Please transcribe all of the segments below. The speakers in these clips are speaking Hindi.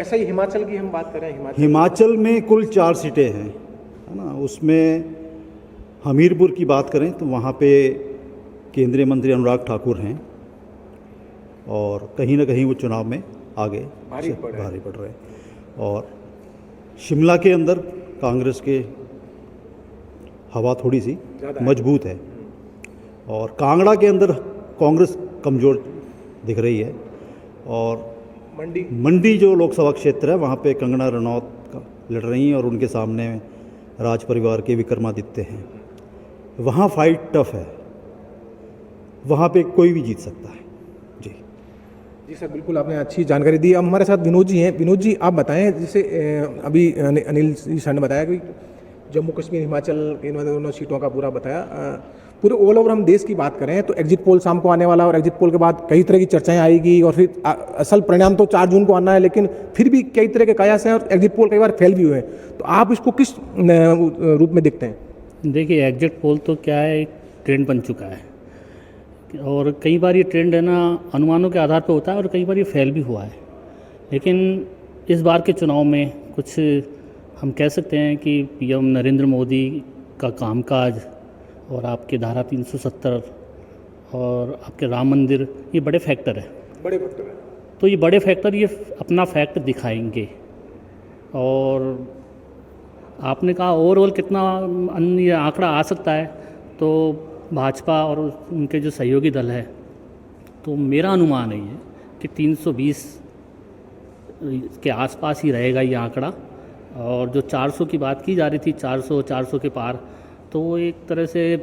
ऐसा ही हिमाचल की हम बात करें, हिमाचल में कुल 4 सीटें हैं, है ना। उसमें हमीरपुर की बात करें तो वहाँ पे केंद्रीय मंत्री अनुराग ठाकुर हैं और कहीं ना कहीं वो चुनाव में आगे भारी पड़ रहे हैं। और शिमला के अंदर कांग्रेस के हवा थोड़ी सी मजबूत है और कांगड़ा के अंदर कांग्रेस कमज़ोर दिख रही है। और मंडी जो लोकसभा क्षेत्र है वहाँ पे कंगना रनौत लड़ रही हैं और उनके सामने राज परिवार के विक्रमादित्य हैं। वहाँ फाइट टफ है, वहाँ पे कोई भी जीत सकता है। जी सर, बिल्कुल आपने अच्छी जानकारी दी। अब हमारे साथ विनोद जी हैं। विनोद जी, आप बताएं, जैसे अभी अनिल जी सर ने बताया कि जम्मू कश्मीर हिमाचल इन दोनों सीटों का पूरा बताया। पूरे ऑल ओवर हम देश की बात करें तो एग्जिट पोल शाम को आने वाला और एग्जिट पोल के बाद कई तरह की चर्चाएं आएगी और फिर असल परिणाम तो 4 जून को आना है, लेकिन फिर भी कई तरह के कयास हैं और एग्जिट पोल कई बार फेल भी हुए हैं। तो आप इसको किस रूप में देखते हैं? देखिए, एग्जिट पोल तो क्या है, एक ट्रेंड बन चुका है और कई बार ये ट्रेंड है ना अनुमानों के आधार पर होता है और कई बार ये फेल भी हुआ है। लेकिन इस बार के चुनाव में कुछ हम कह सकते हैं कि पीएम नरेंद्र मोदी का कामकाज और आपके धारा 370 और आपके राम मंदिर, ये बड़े फैक्टर है। तो ये बड़े फैक्टर ये अपना फैक्ट दिखाएंगे। और आपने कहा ओवरऑल कितना अन्य आंकड़ा आ सकता है, तो भाजपा और उनके जो सहयोगी दल है, तो मेरा अनुमान है ये कि 320 के आसपास ही रहेगा ये आंकड़ा। और जो 400 की बात की जा रही थी, 400 के पार, तो वो एक तरह से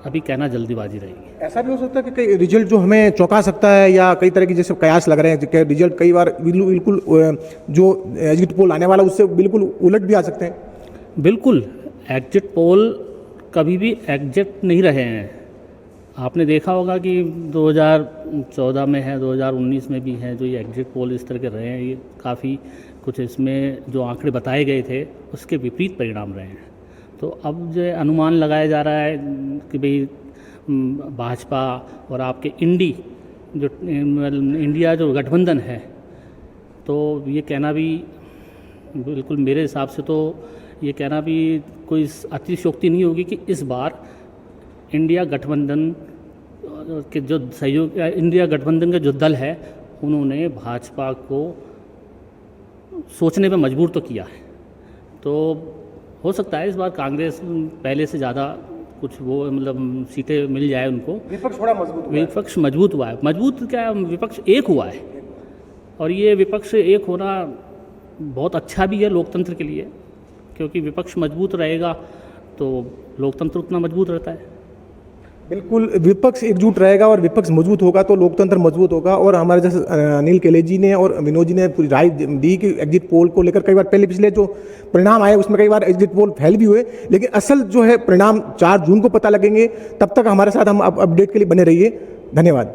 अभी कहना जल्दीबाजी रहेगी। ऐसा भी हो सकता है कि कई रिजल्ट जो हमें चौंका सकता है या कई तरह की जैसे कयास लग रहे हैं कि रिजल्ट कई बार बिल्कुल जो एग्जिट पोल आने वाला उससे बिल्कुल उलट भी आ सकते हैं। बिल्कुल, एग्जिट पोल कभी भी एग्जिट नहीं रहे हैं। आपने देखा होगा कि 2014 में है, 2019 में भी है, जो ये एग्जिट पोल इस तरह के रहे हैं, ये काफ़ी कुछ इसमें जो आंकड़े बताए गए थे उसके विपरीत परिणाम रहे हैं। तो अब जो अनुमान लगाया जा रहा है कि भाई भाजपा और आपके इंडिया जो गठबंधन है, तो ये कहना भी बिल्कुल मेरे हिसाब से तो ये कहना भी कोई अतिशयोक्ति नहीं होगी कि इस बार इंडिया गठबंधन के जो सहयोग, इंडिया गठबंधन के जो दल है, उन्होंने भाजपा को सोचने पे मजबूर तो किया है। तो हो सकता है इस बार कांग्रेस पहले से ज़्यादा कुछ वो मतलब सीटें मिल जाए उनको। विपक्ष थोड़ा मजबूत हुआ है। मजबूत क्या, विपक्ष एक हुआ है और ये विपक्ष एक होना बहुत अच्छा भी है लोकतंत्र के लिए, क्योंकि विपक्ष मजबूत रहेगा तो लोकतंत्र उतना मजबूत रहता है। बिल्कुल, विपक्ष एकजुट रहेगा और विपक्ष मजबूत होगा तो लोकतंत्र मजबूत होगा। और हमारे जैसे अनिल केले जी ने और विनोद जी ने पूरी राय दी कि एग्जिट पोल को लेकर कई बार पहले पिछले जो परिणाम आए उसमें कई बार एग्जिट पोल फेल भी हुए, लेकिन असल जो है परिणाम 4 जून को पता लगेंगे। तब तक हमारे साथ हम अपडेट के लिए बने रहिए। धन्यवाद।